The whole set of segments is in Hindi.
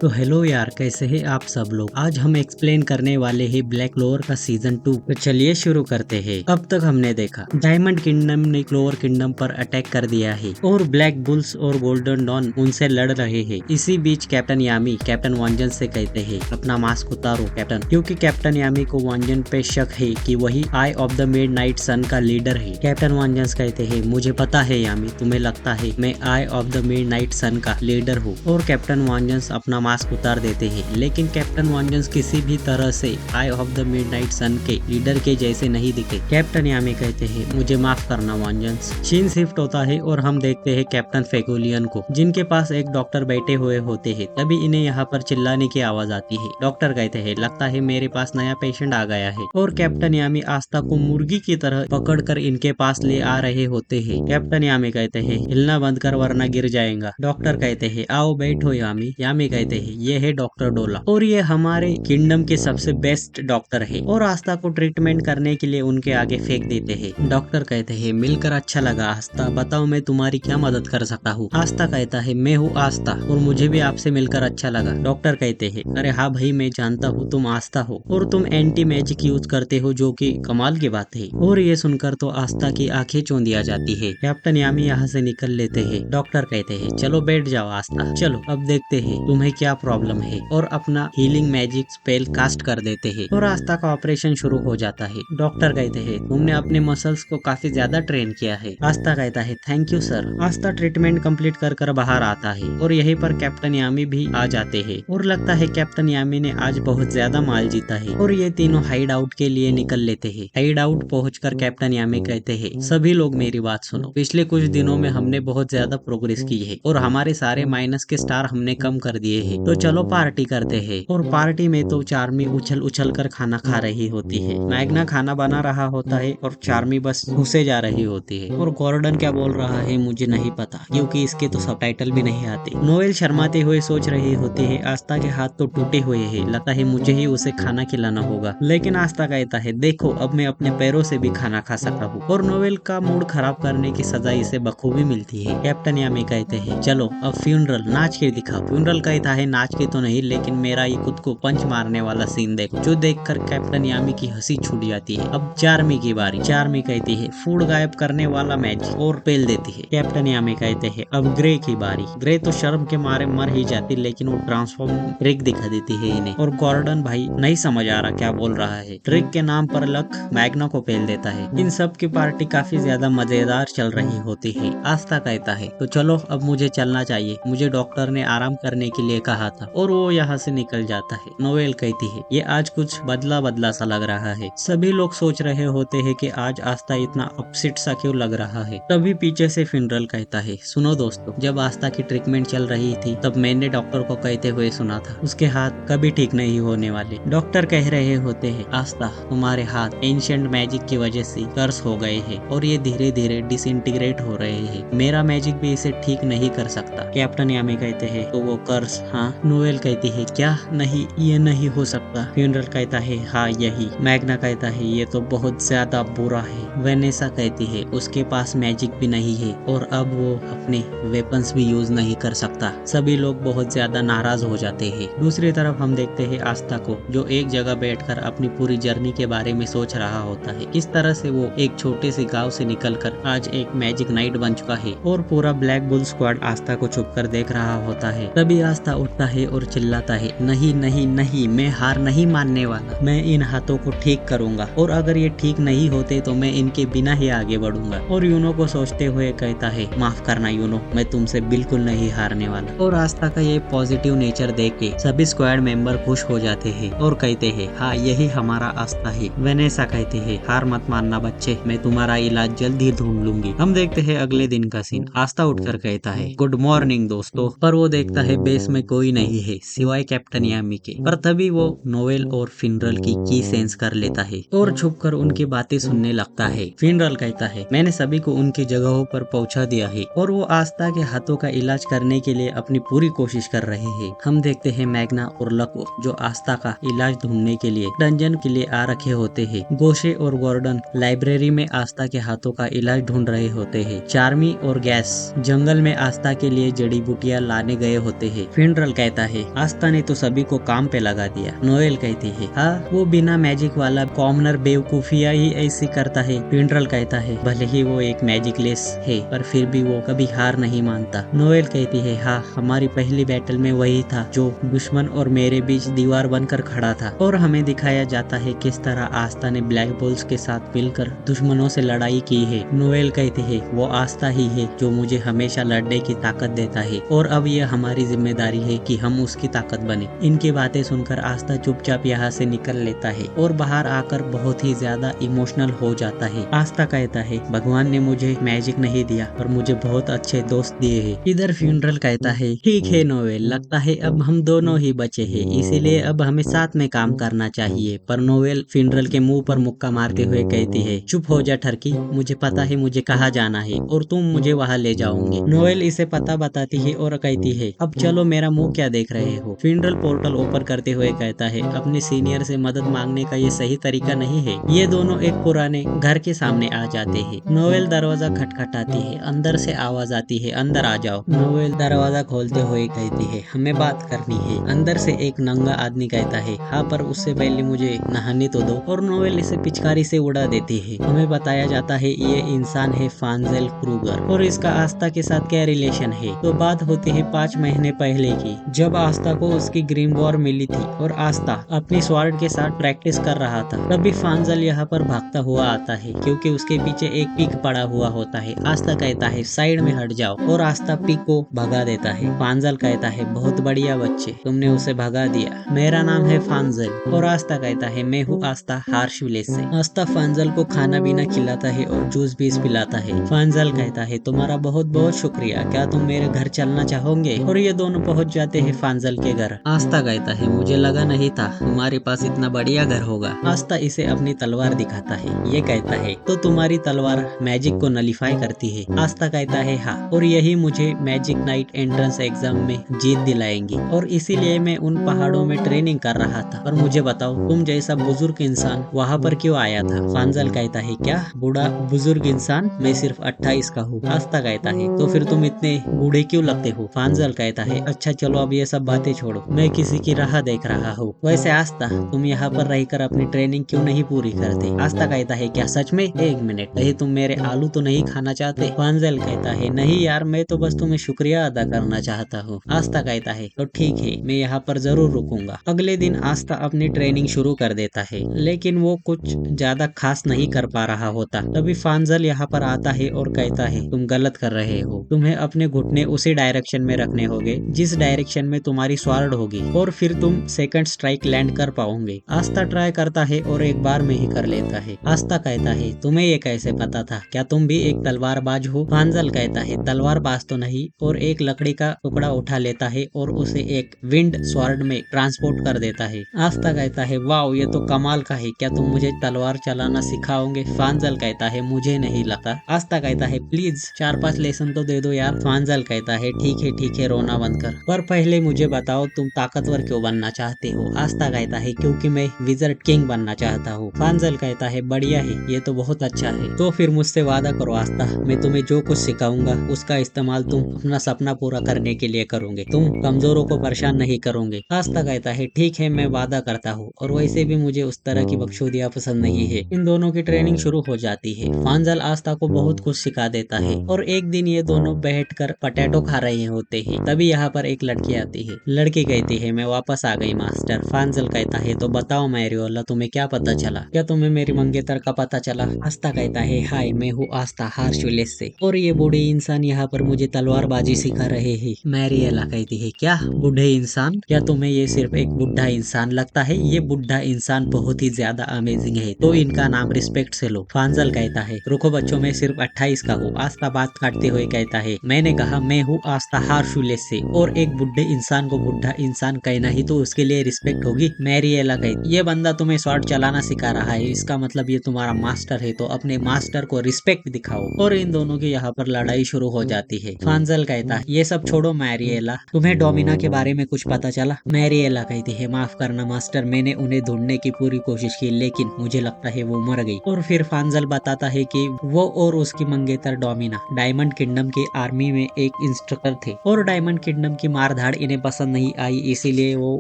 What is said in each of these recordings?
तो हेलो यार, कैसे हैं आप सब लोग। आज हम एक्सप्लेन करने वाले हैं ब्लैक क्लोवर का सीजन 2। तो चलिए शुरू करते हैं। अब तक हमने देखा डायमंड किंगडम ने क्लोवर किंगडम पर अटैक कर दिया है और ब्लैक बुल्स और गोल्डन डॉन उनसे लड़ रहे हैं। इसी बीच कैप्टन यामी कैप्टन वांजन से कहते हैं अपना मास्क उतारो कैप्टन, क्योंकि कैप्टन यामी को वांजन पे शक है कि वही आई ऑफ द मिड नाइट सन का लीडर है। कैप्टन वांजन कहते हैं मुझे पता है यामी, तुम्हें लगता है मैं आई ऑफ द मिड नाइट सन का लीडर हूँ। और कैप्टन वांजन अपना मास्क उतार देते हैं, लेकिन कैप्टन वांजन किसी भी तरह से आई ऑफ द मिडनाइट सन के लीडर के जैसे नहीं दिखे। कैप्टन यामी कहते हैं मुझे माफ करना वांजन। सीन शिफ्ट होता है और हम देखते हैं कैप्टन फेगोलियन को, जिनके पास एक डॉक्टर बैठे हुए होते हैं। तभी इन्हें यहाँ पर चिल्लाने की आवाज आती है। डॉक्टर कहते हैं लगता है मेरे पास नया पेशेंट आ गया है। और कैप्टन यामी आस्था को मुर्गी की तरह पकड़कर इनके पास ले आ रहे होते हैं। कैप्टन यामी कहते हैं हिलना बंद कर वरना गिर जाएगा। डॉक्टर कहते हैं आओ बैठो यामी। यामी कहते हैं ये है डॉक्टर डोला और ये हमारे किंगडम के सबसे बेस्ट डॉक्टर है, और आस्था को ट्रीटमेंट करने के लिए उनके आगे फेंक देते हैं। डॉक्टर कहते हैं मिलकर अच्छा लगा आस्था, बताओ मैं तुम्हारी क्या मदद कर सकता हूँ। आस्था कहता है मैं हूँ आस्था और मुझे भी आपसे मिलकर अच्छा लगा। डॉक्टर कहते हैं अरे हाँ भाई, मैं जानता हूँ तुम आस्था हो और तुम एंटी मैजिक यूज करते हो, जो कि कमाल की बात है। और ये सुनकर तो आस्था की आंखें चौंधी आ जाती है। कैप्टन यामी यहाँ से निकल लेते हैं। डॉक्टर कहते हैं चलो बैठ जाओ आस्था, चलो अब देखते हैं तुम्हें क्या प्रॉब्लम है, और अपना हीलिंग मैजिक स्पेल कास्ट कर देते हैं और आस्था का ऑपरेशन शुरू हो जाता है। डॉक्टर कहते हैं तुमने अपने मसल्स को काफी ज्यादा ट्रेन किया है। आस्था कहता है thank you sir. Aastha treatment complete कर बाहर आता है और यहीं पर कैप्टन यामी भी आ जाते हैं और लगता है कैप्टन यामी ने आज बहुत ज्यादा माल जीता है। और ये तीनों हाइड आउट के लिए निकल लेते हैं। हाइड आउट पहुंचकर कैप्टन यामी कहते हैं सभी लोग मेरी बात सुनो, पिछले कुछ दिनों में हमने बहुत ज्यादा प्रोग्रेस की है और हमारे सारे माइनस के स्टार हमने कम कर दिए हैं, तो चलो पार्टी करते हैं। और पार्टी में तो चार्मी उछल उछल कर खाना खा रही होती है। मैग्ना खाना बना रहा होता है और चार्मी बस घुसे जा रही होती है। और गॉर्डन क्या बोल रहा है मुझे नहीं पता, क्योंकि इसके तो सबटाइटल भी नहीं आते। नोएल शर्माते हुए सोच रही होती है आस्था के हाथ तो टूटे हुए हैं, लगता है मुझे ही उसे खाना खिलाना होगा। लेकिन आस्था कहता है देखो अब मैं अपने पैरों से भी खाना खा सकता हूँ। और नोएल का मूड खराब करने की सजा इसे बखूबी मिलती है। कैप्टन यामी कहते हैं चलो अब फ्यूनरल नाच के दिखाओ। फ्यूनरल कहता है नाच के तो नहीं, लेकिन मेरा ये खुद को पंच मारने वाला सीन देखो, जो देखकर कैप्टन यामी की हंसी छूट जाती है। अब चार्मी की बारी। चार्मी कहती है फूड गायब करने वाला मैजिक और पेल देती है। कैप्टन यामी कहते हैं अब ग्रे की बारी। ग्रे तो शर्म के मारे मर ही जाती, लेकिन वो ट्रांसफॉर्म ट्रिक दिखा देती है इन्हें। और गॉर्डन भाई नहीं समझ आ रहा क्या बोल रहा है। ट्रिक के नाम पर लक मैग्ना को पेल देता है। इन सब की पार्टी काफी ज्यादा मजेदार चल रही होती है। आस्था कहता है तो चलो अब मुझे चलना चाहिए, मुझे डॉक्टर ने आराम करने के लिए कहा था। और वो यहाँ से निकल जाता है। नोएल कहती है ये आज कुछ बदला बदला सा लग रहा है। सभी लोग सोच रहे होते हैं कि आज आस्था इतना अपसेट सा क्यों लग रहा है। तभी पीछे से फिनरल कहता है सुनो दोस्तों, जब आस्था की ट्रीटमेंट चल रही थी तब मैंने डॉक्टर को कहते हुए सुना था उसके हाथ कभी ठीक नहीं होने वाले। डॉक्टर कह रहे होते हैं आस्था तुम्हारे हाथ एंशिएंट मैजिक की वजह से कर्स हो गए हैं और ये धीरे धीरे डिसइंटीग्रेट हो रहे हैं। मेरा मैजिक भी इसे ठीक नहीं कर सकता। कैप्टन यामी कहते हैं तो वो कर्स हाँ। नोएल कहती है क्या नहीं, ये नहीं हो सकता। फ्यूनरल कहता है हाँ यही। मैग्ना कहता है ये तो बहुत ज्यादा बुरा है। वेनेसा कहती है उसके पास मैजिक भी नहीं है और अब वो अपने वेपन्स भी यूज नहीं कर सकता। सभी लोग बहुत ज्यादा नाराज हो जाते हैं। दूसरी तरफ हम देखते हैं आस्था को, जो एक जगह बैठकर अपनी पूरी जर्नी के बारे में सोच रहा होता है। किस तरह से वो एक छोटे से गांव से निकलकर आज एक मैजिक नाइट बन चुका है और पूरा ब्लैक बुल स्क्वाड आस्था को छुपकर देख रहा होता है। तभी आस्था उठता है और चिल्लाता है नहीं नहीं नहीं, मैं हार नहीं मानने वाला, मैं इन हाथों को ठीक करूंगा और अगर ये ठीक नहीं होते तो मैं इनके बिना ही आगे बढ़ूंगा। और यूनो को सोचते हुए कहता है माफ करना यूनो, मैं तुमसे बिल्कुल नहीं हारने वाला। और आस्था का ये पॉजिटिव नेचर देख के सभी स्क्वाड मेंबर खुश हो जाते हैं और कहते हैं हाँ यही हमारा आस्था है। वेनेसा कहते हैं हार मत मानना बच्चे, मैं तुम्हारा इलाज जल्द ही ढूंढ लूंगी। हम देखते हैं अगले दिन का सीन। आस्था उठकर कहता है गुड मॉर्निंग दोस्तों, पर वो देखता है बेस में कोई नहीं है सिवाय कैप्टन यामी के। पर तभी वो नोएल और फिनरल की सेंस कर लेता है और छुपकर उनकी बातें सुनने लगता है। फिनरल कहता है मैंने सभी को उनकी जगहों पर पहुंचा दिया है और वो आस्था के हाथों का इलाज करने के लिए अपनी पूरी कोशिश कर रहे हैं। हम देखते हैं मैग्ना और लको जो आस्था का इलाज ढूंढने के लिए डंजन के लिए आ रखे होते हैं। गोशे और गॉर्डन लाइब्रेरी में आस्था के हाथों का इलाज ढूंढ रहे होते हैं। चार्मी और गैस जंगल में आस्था के लिए जड़ी बूटियां लाने गए होते हैं। फिनरल कहता है आस्था ने तो सभी को काम पे लगा दिया। नोएल कहती है हाँ वो बिना मैजिक वाला कॉमनर बेवकूफिया ही ऐसी करता है। फिनरल कहता है भले ही वो एक मैजिक लेस है पर फिर भी वो कभी हार नहीं मानता। नोएल कहती है हाँ हमारी पहली बैटल में वही था जो दुश्मन और मेरे बीच दीवार बनकर खड़ा था और हमें दिखाया जाता है किस तरह आस्था ने ब्लैक बोल्स के साथ मिलकर दुश्मनों से लड़ाई की है। नोएल कहती है वो आस्था ही है जो मुझे हमेशा लड़ने की ताकत देता है और अब यह हमारी जिम्मेदारी है कि हम उसकी ताकत बने। इनकी बातें सुनकर आस्था चुपचाप यहाँ से निकल लेता है और बाहर आकर बहुत ही ज्यादा इमोशनल हो जाता है। आस्था कहता है भगवान ने मुझे मैजिक नहीं दिया पर मुझे बहुत अच्छे दोस्त दिए हैं। इधर फ्यूनरल कहता है ठीक है नोवेल लगता है अब हम दोनों ही बचे हैं इसीलिए अब हमें साथ में काम करना चाहिए। पर नोवेल फ्यूनरल के मुंह पर मुक्का मारते हुए कहती है चुप हो जा ठरकी मुझे पता है मुझे कहाँ जाना है और तुम मुझे वहाँ ले जाओगे। नोएल इसे पता बताती है और कहती है अब चलो मेरा मुंह क्या देख रहे हो। फ्यूनरल पोर्टल ओपन करते हुए कहता है अपने सीनियर से मदद मांगने का ये सही तरीका नहीं है। ये दोनों एक पुराने घर के सामने आ जाते हैं। नोएल दरवाजा खटखटाती है अंदर से आवाज आती है अंदर आ जाओ। नोएल दरवाजा खोलते हुए कहती है हमें बात करनी है। अंदर से एक नंगा आदमी कहता है हाँ पर उससे पहले मुझे नहाने तो दो और नोएल इसे पिचकारी से उड़ा देती है। हमें बताया जाता है ये इंसान है फांजेल क्रूगर और इसका आस्था के साथ क्या रिलेशन है। तो बात होती है 5 महीने पहले की जब आस्था को उसकी ग्रीन वॉर मिली थी और आस्था अपनी स्वॉर्ड के साथ प्रैक्टिस कर रहा था। तभी फांजल यहाँ पर भागता हुआ आता है क्योंकि उसके पीछे एक पिग पड़ा हुआ होता है। आस्था कहता है साइड में हट जाओ और आस्था पिग को भगा देता है। फांजल कहता है बहुत बढ़िया बच्चे तुमने उसे भगा दिया मेरा नाम है फांजल। और आस्था कहता है मैं हूँ आस्था हार्श विलेज से। आस्था फांजल को खाना पीना खिलाता है और जूस भी पिलाता है। फांजल कहता है तुम्हारा बहुत बहुत शुक्रिया क्या तुम मेरे घर चलना चाहोगे। और ये दोनों पहुंच जाते हैं फांजल के घर। आस्था कहता है मुझे लगा नहीं था तुम्हारे पास इतना बढ़िया घर होगा। आस्था इसे अपनी तलवार दिखाता है। ये कहता है तो तुम्हारी तलवार मैजिक को नलीफाई करती है। आस्था कहता है हाँ और यही मुझे मैजिक नाइट एंट्रेंस एग्जाम में जीत दिलाएंगी और इसीलिए मैं उन पहाड़ों में ट्रेनिंग कर रहा था। और मुझे बताओ तुम जैसा बुजुर्ग इंसान वहाँ पर क्यों आया था। फांजल कहता है क्या बूढ़ा बुजुर्ग इंसान मैं सिर्फ 28 का हूँ। आस्था कहता है तो फिर तुम इतने बूढ़े क्यों लगते हो। फांजल कहता है अच्छा चलो अब ये सब बातें छोड़ो मैं किसी की राह देख रहा हूँ। वैसे आस्था तुम यहाँ पर रहकर अपनी ट्रेनिंग क्यों नहीं पूरी करते। आस्था कहता है क्या सच में। एक मिनट कहीं तुम मेरे आलू तो नहीं खाना चाहते। फांजल कहता है नहीं यार मैं तो बस तुम्हें शुक्रिया अदा करना चाहता हूँ। आस्था कहता है तो ठीक है मैं यहाँ पर जरूर रुकूंगा। अगले दिन आस्था अपनी ट्रेनिंग शुरू कर देता है लेकिन वो कुछ ज्यादा खास नहीं कर पा रहा होता। तभी फांजल यहाँ पर आता है और कहता है तुम गलत कर रहे हो तुम्हें अपने घुटने उसी डायरेक्शन में रखने होंगे जिस डायरेक्शन में तुम्हारी स्वॉर्ड होगी और फिर तुम सेकंड स्ट्राइक लैंड कर पाओगे। आस्था ट्राई करता है और एक बार में ही कर लेता है। आस्था कहता है तुम्हें ये कैसे पता था क्या तुम भी एक तलवारबाज हो। फांजल कहता है तलवारबाज तो नहीं और एक लकड़ी का टुकड़ा उठा लेता है और उसे एक विंड स्वॉर्ड में ट्रांसपोर्ट कर देता है। आस्था कहता है वाओ ये तो कमाल का है क्या तुम मुझे तलवार चलाना सिखाओगे। फांजल कहता है मुझे नहीं लगता। आस्था कहता है प्लीज 4-5 लेसन तो दे दो यार। फांजल कहता है ठीक है रोना बंद कर पर पहले मुझे बताओ तुम ताकतवर क्यों बनना चाहते हो। आस्था कहता है क्योंकि मैं विजर्ड किंग बनना चाहता हूँ। फांजल कहता है बढ़िया है ये तो बहुत अच्छा है तो फिर मुझसे वादा करो आस्था मैं तुम्हें जो कुछ सिखाऊंगा उसका इस्तेमाल तुम अपना सपना पूरा करने के लिए करोगे तुम कमजोरों को परेशान नहीं करोगे। आस्था कहता है ठीक है मैं वादा करता हूँ और वैसे भी मुझे उस तरह की बख्शोदियां पसंद नहीं है। इन दोनों की ट्रेनिंग शुरू हो जाती है। फांजल आस्था को बहुत कुछ सिखा देता है और एक दिन ये दोनों बैठकर पटेटो खा रहे होते हैं। तभी यहाँ पर एक लड़की आती है। लड़की कहती है मैं वापस आ गई मास्टर। फांजल कहता है तो बताओ मैरियोला तुम्हें क्या पता चला क्या तुम्हें मेरी मंगेतर का पता चला। आस्था कहता है हाय मैं हूँ आस्था हार्श विलेज से और ये बूढ़े इंसान यहाँ पर मुझे तलवारबाजी सिखा रहे हैं। मैरियोला कहती है क्या बूढ़े इंसान क्या तुम्हें ये सिर्फ एक बुढ़ा इंसान लगता है। ये बुढ़ा इंसान बहुत ही ज्यादा अमेजिंग है तो इनका नाम रिस्पेक्ट से लो। फांजल कहता है रुको बच्चों मैं सिर्फ 28 का हूँ। आस्था बात काटते हुए कहता है मैंने कहा मैं हूँ आस्था हार्श विलेज से और एक बुढ़े इंसान को बुढ़ा इंसान कहना ही तो उसके लिए रिस्पेक्ट होगी। मैरियोला कहती ये बंदा तुम्हें शॉर्ट चलाना सिखा रहा है इसका मतलब ये तुम्हारा मास्टर मास्टर है तो अपने मास्टर को रिस्पेक्ट दिखाओ। और इन दोनों की यहाँ पर लड़ाई शुरू हो जाती है। फांजल कहता है ये सब छोड़ो मैरिएला, तुम्हें डोमिना के बारे में कुछ पता चला? मैरिएला कहती है माफ करना मास्टर, मैंने उन्हें ढूंढने की पूरी कोशिश की लेकिन मुझे लगता है वो मर गई। और फिर फांजल बताता है कि वो और उसकी मंगेतर डोमिना डायमंड किंगडम की आर्मी में एक इंस्ट्रक्टर थे और डायमंड किंगडम की मारधाड़ इन्हें पसंद नहीं आई, इसीलिए वो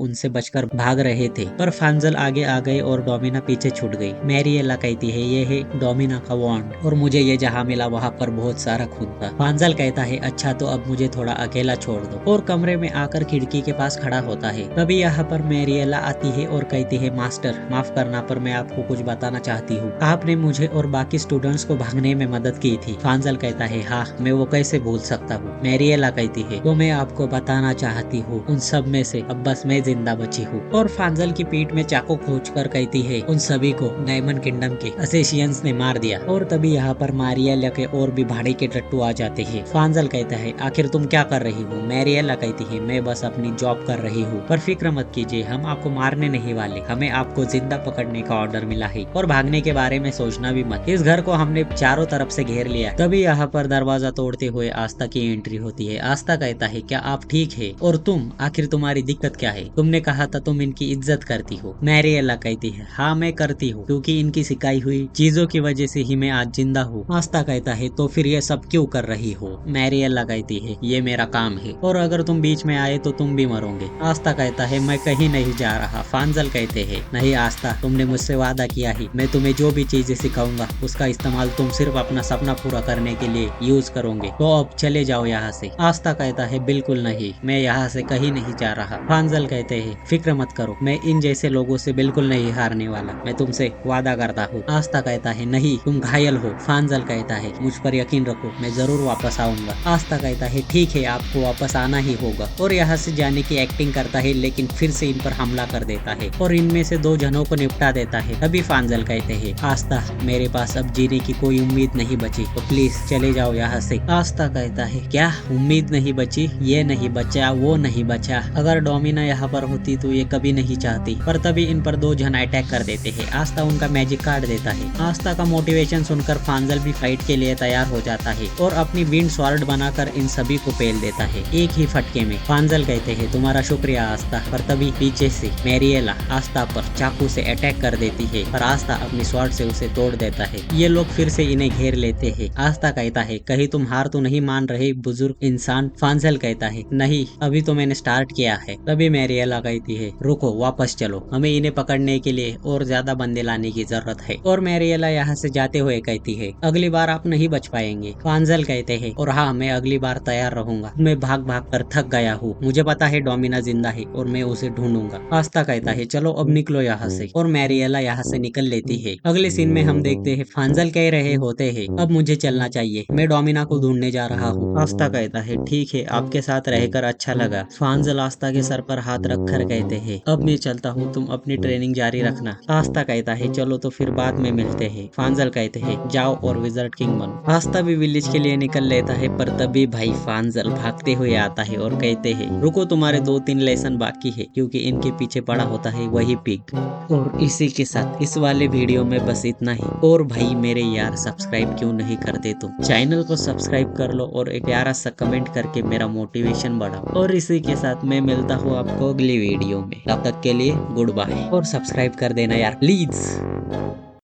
उनसे बचकर भाग रहे थे। पर फांजल आगे आ गए और डोमिना पीछे छूट गई। मैरिएला कहती है ये है डोमिना का वॉन्ड और मुझे ये जहाँ मिला वहाँ पर बहुत सारा खून था। फांजल कहता है अच्छा तो अब मुझे थोड़ा अकेला छोड़ दो और कमरे में आकर खिड़की के पास खड़ा होता है। तभी यहाँ पर मैरिएला आती है और कहती है मास्टर माफ करना पर मैं आपको कुछ बताना चाहती हूँ, आपने मुझे और बाकी स्टूडेंट्स को भागने में मदद की थी। फांजल कहता है हाँ मैं वो कैसे भूल सकता हूँ। मैरिएला कहती है तो मैं आपको बताना चाहती हूँ उन सब में से अब बस मैं जिंदा बची हूँ। और फांजल की पीठ में चाकू खोंचकर कहती है उन सभी को डायमंड किंगडम के असेसियंस ने मार दिया। और तभी यहाँ पर मैरिएला के और भी भाड़े के टट्टू आ जाते हैं। फांजल कहता है आखिर तुम क्या कर रही हो? मैरिएला कहती है मैं बस अपनी जॉब कर रही हूँ, पर फिक्र मत कीजिए हम आपको मारने नहीं वाले, हमें आपको जिंदा पकड़ने का ऑर्डर मिला है और भागने के बारे में सोचना भी मत, इस घर को हमने चारों तरफ से घेर लिया। तभी यहाँ पर दरवाजा तोड़ते हुए आस्था की एंट्री होती है। आस्था कहता है क्या आप ठीक है? और तुम आखिर तुम्हारी दिक्कत क्या है? तुमने कहा था तुम इनकी इज्जत करती हो। मैरिएला कहती है हाँ मैं करती हूँ क्योंकि इनकी सिखाई हुई चीजों की वजह से ही मैं आज जिंदा हूँ। आस्था कहता है तो फिर ये सब क्यों कर रही हो? मैरिएला कहती है ये मेरा काम है और अगर तुम बीच में आए तो तुम भी मरोगे। आस्था कहता है मैं कहीं नहीं जा रहा। फांजल कहते हैं नहीं आस्था तुमने मुझसे वादा किया है मैं तुम्हें जो भी चीजें सिखाऊंगा उसका इस्तेमाल तुम सिर्फ अपना सपना पूरा करने के लिए यूज करोगे, तो अब चले जाओ यहाँ से। आस्था कहता है बिल्कुल नहीं मैं यहाँ से कहीं नहीं जा रहा। फांजल कहते हैं फिक्र मत करो मैं इन जैसे लोगों से बिल्कुल नहीं हारने वाला, मैं तुमसे वादा करता हूँ। आस्था कहता है नहीं तुम घायल हो। फांजल कहता है मुझ पर यकीन रखो मैं जरूर वापस आऊंगा। आस्था कहता है ठीक है आपको वापस आना ही होगा और यहाँ से जाने की एक्टिंग करता है लेकिन फिर से इन पर हमला कर देता है और इनमें से 2 जनों को निपटा देता है। तभी फांजल कहते हैं आस्था मेरे पास अब जीने की कोई उम्मीद नहीं बची तो प्लीज चले जाओ यहाँ से। आस्था कहता है क्या उम्मीद नहीं बची? ये नहीं बचा वो नहीं बचा, अगर डोमिना यहाँ पर होती तो ये कभी नहीं चाहती। पर तभी इन पर 2 जन अटैक कर देते हैं। आस्था उनका मैजिक कार्ड देता है। आस्था का मोटिवेशन सुनकर फांजल भी फाइट के लिए तैयार हो जाता है और अपनी विंड स्वॉर्ड बनाकर इन सभी को पेल देता है एक ही फटके में। फांजल कहते हैं तुम्हारा शुक्रिया आस्था। पर तभी पीछे से मैरिएला आस्था पर चाकू से अटैक कर देती है पर आस्था अपनी स्वॉर्ड से उसे तोड़ देता है। ये लोग फिर से इन्हें घेर लेते हैं। आस्था कहता है कहीं तुम हार तो नहीं मान रहे बुजुर्ग इंसान? फांजल कहता है नहीं अभी तो मैंने स्टार्ट किया है। तभी मैरिएला कहती है रुको वापस चलो, हमें इन्हें पकड़ने के लिए और ज्यादा बंदे लाने की जरूरत है। और मैरिएला यहाँ से जाते हुए कहती है अगली बार आप नहीं बच पाएंगे। फांजल कहते हैं और हाँ मैं अगली बार तैयार रहूंगा, मैं भाग भाग कर थक गया हूँ, मुझे पता है डोमिना जिंदा है और मैं उसे ढूंढूंगा। आस्था कहता है चलो अब निकलो यहाँ से और मैरिएला यहाँ से निकल लेती है। अगले सीन में हम देखते हैं फांजल कह रहे होते हैं अब मुझे चलना चाहिए, मैं डोमिना को ढूंढने जा रहा हूँ। आस्था कहता है ठीक है आपके साथ रहकर अच्छा लगा। फांजल आस्था के सर पर हाथ रखकर कहते हैं अब मैं चलता हूँ तुम अपनी ट्रेनिंग जारी रखना। आस्था कहता है चलो तो फिर बाद में मिलते हैं। फांजल कहते हैं जाओ और विजार्ड किंग बनो। आस्था भी विलेज के लिए निकल लेता है पर तभी भाई फांजल भागते हुए आता है और कहते हैं रुको तुम्हारे 2-3 लेसन बाकी है क्योंकि इनके पीछे पड़ा होता है वही पिग। और इसी के साथ इस वाले वीडियो में बस इतना ही। और भाई मेरे यार सब्सक्राइब क्यों नहीं करते तुम? चैनल को सब्सक्राइब कर लो और एक प्यारा सा कमेंट करके मेरा मोटिवेशन बढ़ाओ। और इसी के साथ मैं मिलता हूँ आपको अगली वीडियो में, तब तक के लिए गुड बाय और सब्सक्राइब कर देना यार प्लीज।